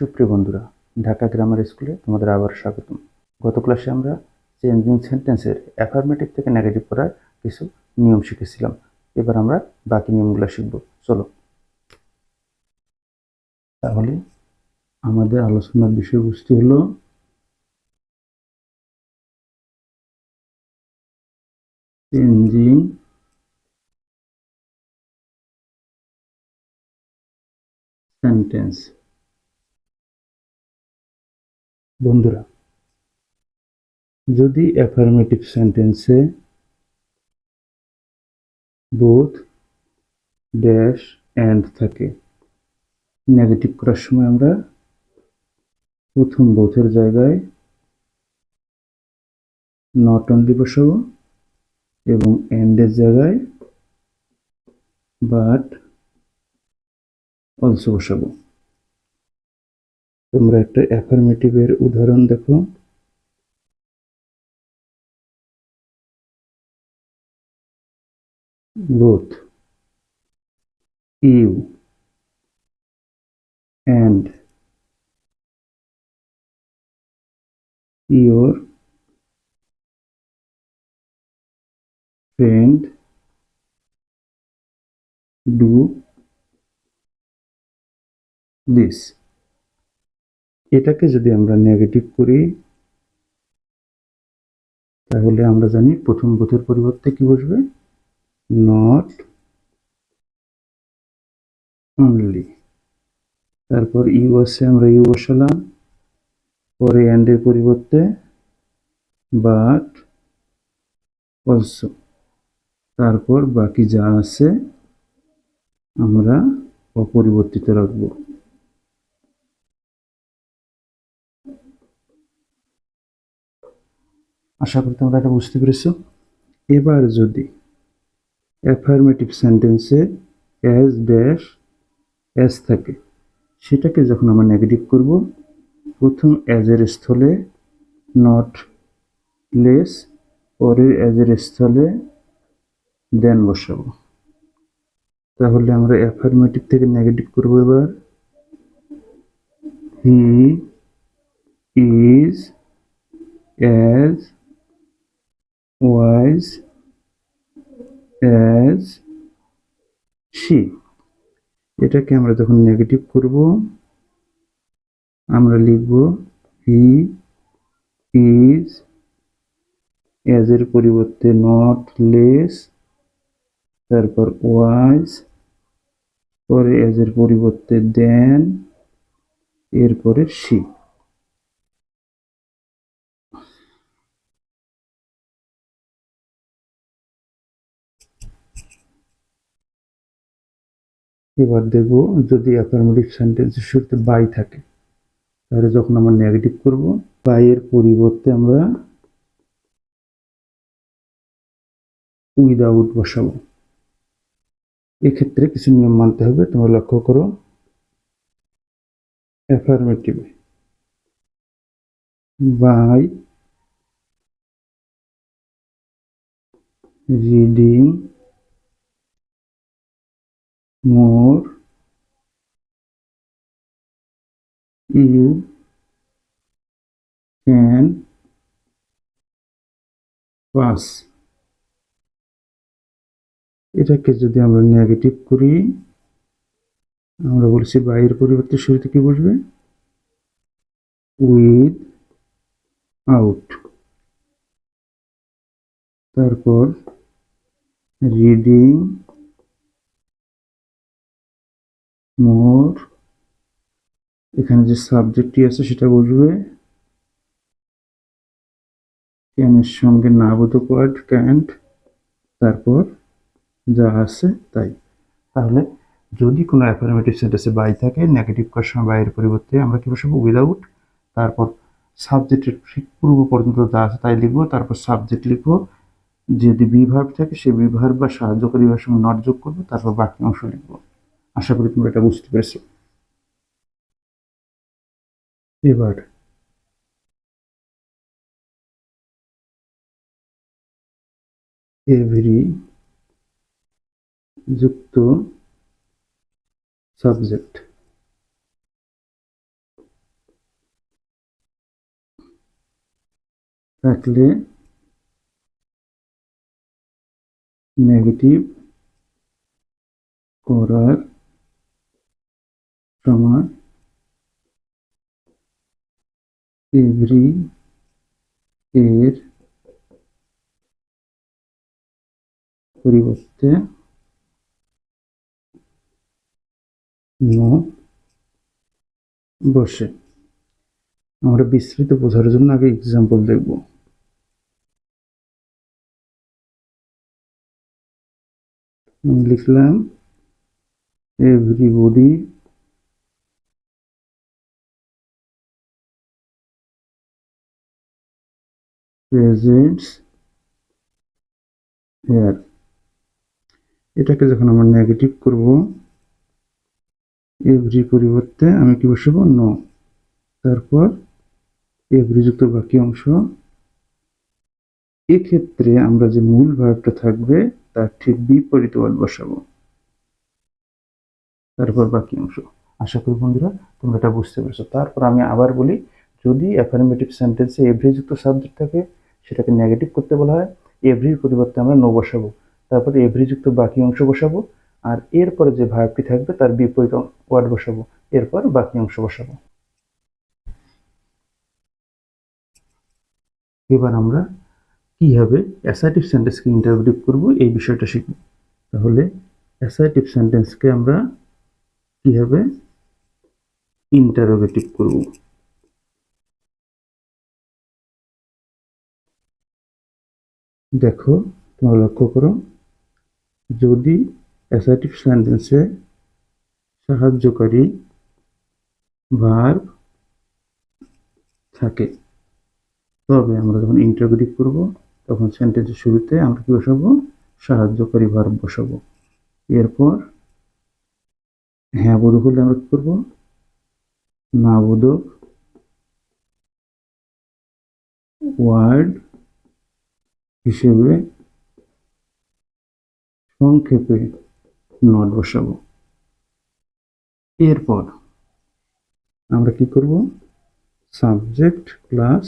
সুপ্রিয় বন্ধুরা, ঢাকা গ্রামার স্কুলে তোমাদের আবার স্বাগতম। গত ক্লাসে আমরা চেঞ্জিং সেন্টেন্সের অ্যাফার্মেটিভ থেকে নেগেটিভ করার কিছু নিয়ম শিখেছিলাম। এবার আমরা বাকি নিয়মগুলো শিখব। চলো, তাহলে আমাদের আলোচনার বিষয়বস্তু হলো চেঞ্জিং সেন্টেন্স। বন্ধুরা, যদি অ্যাফার্মেটিভ সেন্টেন্সে বোথ ড্যাশ অ্যান্ড থাকে, নেগেটিভ করার সময় আমরা প্রথম বোথের জায়গায় নট অনলি বসাবো এবং এন্ডের জায়গায় বাট অলসো বসাবো। তোমরা একটা অ্যাফার্মেটিভের উদাহরণ দেখো। both you and your friend do this। এটাকে যদি আমরা নেগেটিভ করি তাহলে আমরা জানি প্রথম বোথের পরিবর্তে কি বসবে, নট অনলি। তারপর ইউ আছে, আমরা ইউ বসালাম, পরে এন্ডের পরিবর্তে বাট অলসো। তারপর বাকি যা আছে আমরা অপরিবর্তিত রাখবো। আশা করি তোমরা এটা বুঝতে পেরেছো। এবার যদি অ্যাফার্মেটিভ সেন্টেন্সে অ্যাজ ড্যাশ অ্যাজ থাকে, সেটাকে যখন আমরা নেগেটিভ করব, প্রথম অ্যাজের স্থলে নট লেস, পরের অ্যাজের স্থলে দেন বসাবো। তাহলে আমরা অ্যাফার্মেটিভ থেকে নেগেটিভ করব। এবার he is as wise as she. এটাকে আমরা যখন নেগেটিভ করব আমরা লিখব হি ইজ অ্যাজের পরিবর্তে নট লেস, তারপর ওয়াইজ, পরে অ্যাজের পরিবর্তে দেন, এরপরে শি। এবার দেখব যদি অ্যাফার্মেটিভ সেন্টেন্সের শুরুতে বাই থাকে, তাহলে যখন আমরা নেগেটিভ করব বাই এর পরিবর্তে আমরা উইদাউট বসাবো। এক্ষেত্রে কিছু নিয়ম মানতে হবে। তোমরা লক্ষ্য করো, affirmative by reading more you can pass. এটাকে যদি আমরা নেগেটিভ করি, আমরা বলছি বাইয়ের পরিবর্তে শুরুতে কি বসবে, উইথ আউট। তারপর রিডিং মোর, এখানে যে সাবজেক্টটি আছে সেটা বসবে ক্যানের সঙ্গে না বোধক ওয়ার্ড ক্যান্ট, তারপর যা আছে তাই। তাহলে যদি কোনো অ্যাফার্মেটিভ সেন্টেন্সে বাই থাকে, নেগেটিভ করার সময় বাইয়ের পরিবর্তে আমরা কি বসাবো, উইদাউট। তারপর সাবজেক্টের ঠিক পূর্ব পর্যন্ত যা আছে তাই লিখবো, তারপর সাবজেক্ট লিখবো। যদি বি ভার্ব থাকে সে বি ভার্ব বা সাহায্যকারী ভার্বের সঙ্গে নট যোগ করবো, তারপর বাকি অংশ লিখবো। আশা করি তোমরা এটা বুঝতে পেরেছো। এবার এভরি যুক্ত সাবজেক্ট। থাকলে নেগেটিভ করার সময় এভরি এর পরিবর্তে নো বসে। আমরা বিস্তৃত বোঝার জন্য আগে এক্সাম্পল দেখব। লিখলাম এভরিবডি প্রেজেন্টস হেয়ার। এটাকে যখন আমরা নেগেটিভ করব, এভরি পরিবর্তে আমি কি বসাবো? নো। তারপর এভরি যুক্ত বাকি অংশ। এক্ষেত্রে আমরা যে মূল ভার্বটা থাকবে তার ঠিক বিপরীত ওয়ার্ড বসাবো, তারপর বাকি অংশ। আশা করি বন্ধুরা তোমরা এটা বুঝতে পেরেছো। তারপর আমি আবার বলি, যদি অ্যাফার্মেটিভ সেন্টেন্সে এভরি যুক্ত সাবজেক্ট থাকে সেটাকে নেগেটিভ করতে বলা হয়। এভরির পরিবর্তে আমরা নো বসাবো, তারপর এভরি যুক্ত বাকি অংশ বসাবো, আর এরপরে যে ভার্বটি থাকবে তার বিপরীত ওয়ার্ড বসাবো, এরপর বাকি অংশ বসাবো। এবার আমরা কিভাবে অ্যাসার্টিভ সেন্টেন্সকে ইন্টারপ্রেট করব এই বিষয়টা শিখব। তাহলে অ্যাসার্টিভ সেন্টেন্সকে আমরা কিভাবে ইন্টারোগেটিভ করব। দেখো, তোমরা লক্ষ্য করো, যদি অ্যাসার্টিভ সেন্টেন্সে সাহায্যকারী ভার্ব থাকে, তবে আমরা যখন ইন্টারোগেটিভ করব তখন সেন্টেন্সের শুরুতে আমরা কি বসাবো? সাহায্যকারী ভার্ব বসাবো। এরপর হ্যাঁ বোধক হলে আমরা কি করবো? না বোধক ওয়ার্ড হিসেবে সংক্ষেপে নট বসাবো। এরপর আমরা কি করব? সাবজেক্ট প্লাস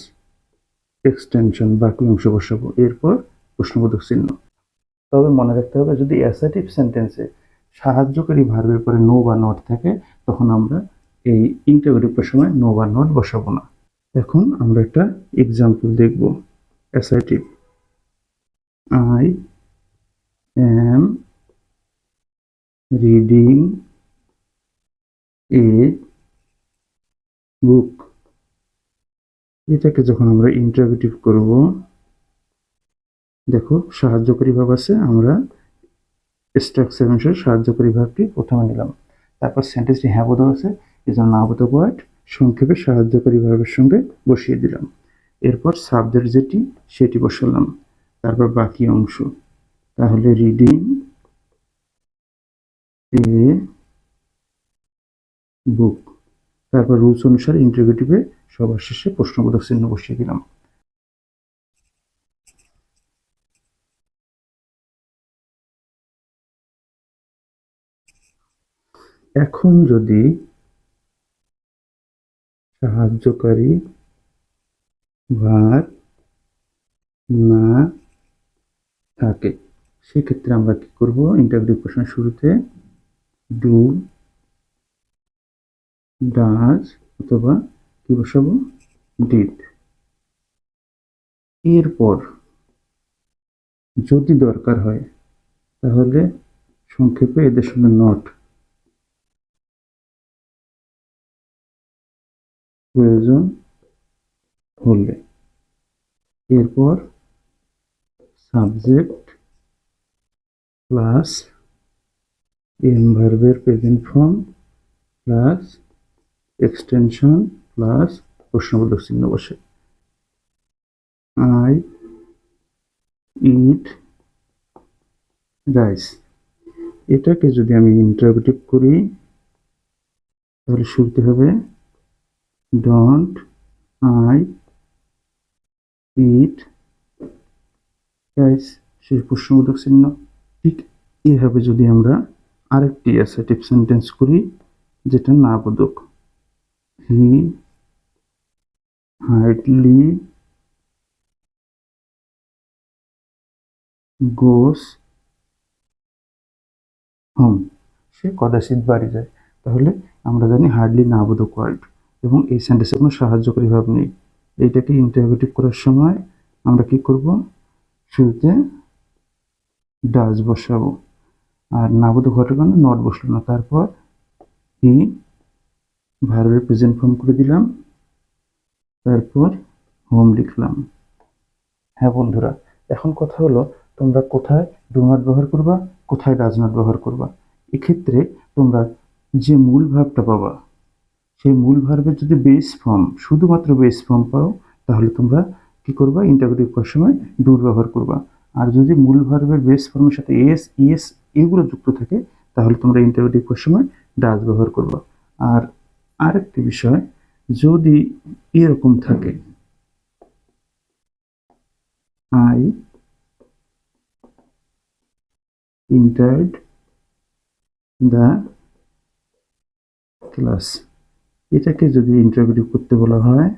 এক্সটেনশন বাকি অংশ বসাবো, এরপর প্রশ্নবোধক চিহ্ন। তবে মনে রাখতে হবে, যদি অ্যাসার্টিভ সেন্টেন্সে সাহায্যকারী ভার্বের পরে নো বা নট থাকে তখন আমরা এই ইন্টারোগেটিভের সময় নো বা নট বসাবো না। এখন আমরা একটা এক্সাম্পল দেখব। Assertive, I am reading a বুক। এটাকে যখন আমরা ইন্টারোগেটিভ করব, দেখো সাহায্যকারী ভাব আছে, আমরা স্ট্রাকচার অনুসারে সাহায্যকারী ভাবটি প্রথমে নিলাম, তারপর সেন্টেন্সটি হ্যাঁ বোধক আছে, এই জন্য না বোধক ওয়ার্ড সংক্ষেপে সাহায্যকারী ভাবের সঙ্গে বসিয়ে দিলাম। এরপর সাবজেক্ট যেটি সেটি বসালাম, তারপর বাকি অংশ। তাহলে রিডিং এ বুক, তারপর রুলস অনুসারে ইন্টারোগেটিভে সবার শেষে প্রশ্নবোধক চিহ্ন বসিয়ে দিলাম। এখন যদি সাহায্যকারী ভার্ব না থাকে সেক্ষেত্রে আমরা কি করব? ইন্টারোগেটিভ প্রশ্নের শুরুতে ডু, ডাজ অথবা কি বসাবো? ডিড। এরপর যদি দরকার হয় তাহলে সংক্ষেপে এদের সঙ্গে নট প্রয়োজন হলে, এরপর সাবজেক্ট প্লাস এম ভার্বের present form plus extension plus প্রশ্নবোধক চিহ্ন বসে। I eat rice. এটাকে যদি আমি ইন্টারোগেটিভ করি তাহলে শুরুতে হবে ডোন্ট আই ইট রাইস, সেই প্রশ্নবোধক চিহ্ন। ঠিক এইভাবে যদি আমরা আরেকটি অ্যাসার্টিভ সেন্টেন্স করি যেটা না বোধক, হি হার্ডলি গোস হোম, সে কদাচিৎ বাড়ি যায়। তাহলে আমরা জানি হার্ডলি নাবোধক ওয়ার্ড, এবং এই সেন্টেন্সে কোনো সাহায্যকারী ভাব নেই। এইটাকে ইন্টারোগেটিভ করার সময় আমরা কি করব, শুরুতে ডাজ বসাবো, আর নাবোধক ওয়ার্ডের কারণে নট বসলো না। তারপর হি ভার্বের প্রেজেন্ট ফর্ম করে দিলাম, তারপর হোম লিখলাম। হ্যাঁ বন্ধুরা, এখন কথা হলো তোমরা কোথায় ডু নট ব্যবহার করবা, কোথায় ডাজ নট ব্যবহার করবা। এক্ষেত্রে তোমরা যে মূল ভার্বটা পাবা, সেই মূল ভার্বের যদি বেস ফর্ম, শুধুমাত্র বেস ফর্ম পাও, তাহলে তোমরা কি করবা, ইন্টারোগেটিভ করার সময় ডুর ব্যবহার করবা। আর যদি মূল ভার্বের বেস ফর্মের সাথে এস, ইএস এগুলো যুক্ত থাকে, তাহলে তোমরা ইন্টারোগেটিভ করার সময় ডাজ ব্যবহার করবা। আর আরেকটি বিষয়, যদি এরকম থাকে, আই entered the class, এটাকে যদি ইন্টারোগেটিভ করতে বলা হয়,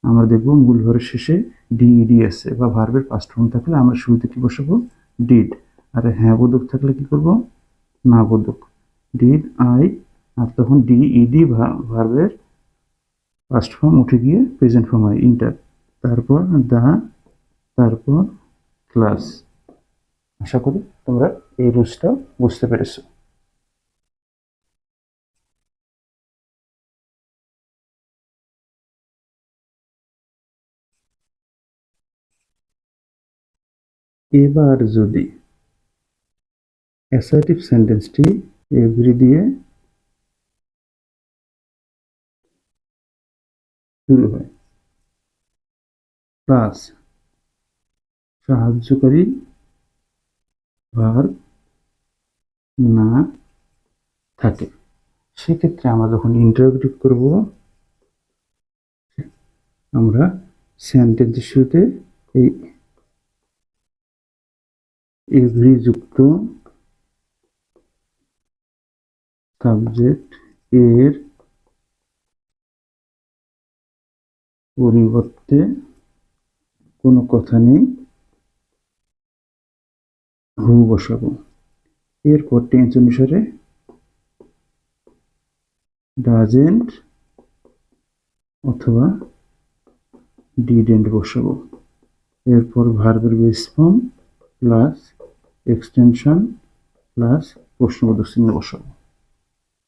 আমরা দেখব মূল ভার্বের শেষে ডিইডি আছে, বা ভার্বের পাস্ট ফর্ম থাকলে আমরা শুরুতে কি বসাবো, ডিড। আর হ্যাঁ বোধক থাকলে কি করব, না বোধক, ডিড আই, আর তখন ডিইডি ভার্বের পাস্ট ফর্ম উঠে গিয়ে প্রেজেন্ট ফর্ম হয় ইন্টার, তারপর দা, তারপর ক্লাস। আশা করি তোমরা এই রুলসটা বুঝতে পেরেছো। এবার যদি অ্যাসার্টিভ সেন্টেন্সটি এভরি দিয়ে শুরু হয়, প্লাস সাহায্যকারী ভার্ব না থাকে, সেক্ষেত্রে আমরা যখন ইন্টারোগেটিভ করব, আমরা সেন্টেন্সের শুরুতে এই এভরি যুক্ত সাবজেক্ট এর পরিবর্তে কোনো কথা নেই, হু বসাবো। এরপর টেন্স অনুসারে ডাজেন্ট অথবা ডিডেন্ট বসাবো। এরপর ভার্বের base form plus extension plus প্রশ্নবোধক চিহ্ন বসাবো।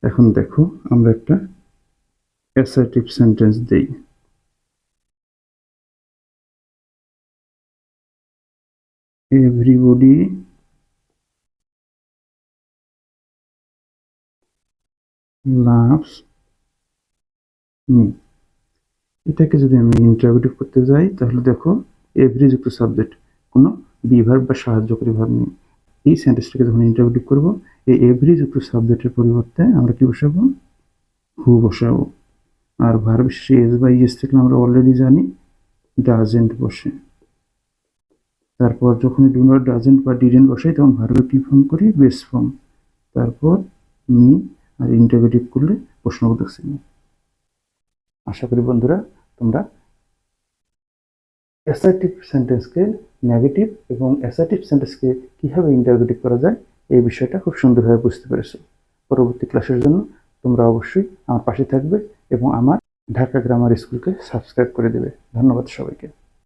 এখন দেখো, আমরা একটা অ্যাসার্টিভ সেন্টেন্স দেই। এভরিবডি লাভস মি, এটাকে যদি আমি ইন্টারোগেটিভ করতে যাই, তাহলে দেখো এভরি যুক্ত সাবজেক্ট, কোনো বি ভার্ব বা সাহায্যকারী ভার্ব নেই। এই সেন্টেন্সটাকে যখন ইন্টারোগেটিভ করবো, এই এভরি যুক্ত সাবজেক্টের পরিবর্তে আমরা কি বসাবো, হু বসাবো। আর ভার্ব শেষে এস বা ইএস থাকলে আমরা অলরেডি জানি ডাজেন্ট বসে। তারপর যখন ডু নট, ডাজেন্ট বা ডিডেন্ট বসাই, তখন ভার্বের কি ফর্ম করি, বেস ফর্ম, তারপর মি, আর ইন্টারোগেটিভ করলে প্রশ্নবোধক চিহ্ন। আশা করি বন্ধুরা তোমরা অ্যাসার্টিভ সেন্টেন্সকে নেগেটিভ এবং অ্যাসার্টিভ সেন্টেন্সকে কীভাবে ইন্টারোগেটিভ করা যায় এই বিষয়টা খুব সুন্দরভাবে বুঝতে পেরেছো। পরবর্তী ক্লাসের জন্য তোমরা অবশ্যই আমার পাশে থাকবে এবং আমার ঢাকা গ্রামার স্কুলকে সাবস্ক্রাইব করে দেবে। ধন্যবাদ সবাইকে।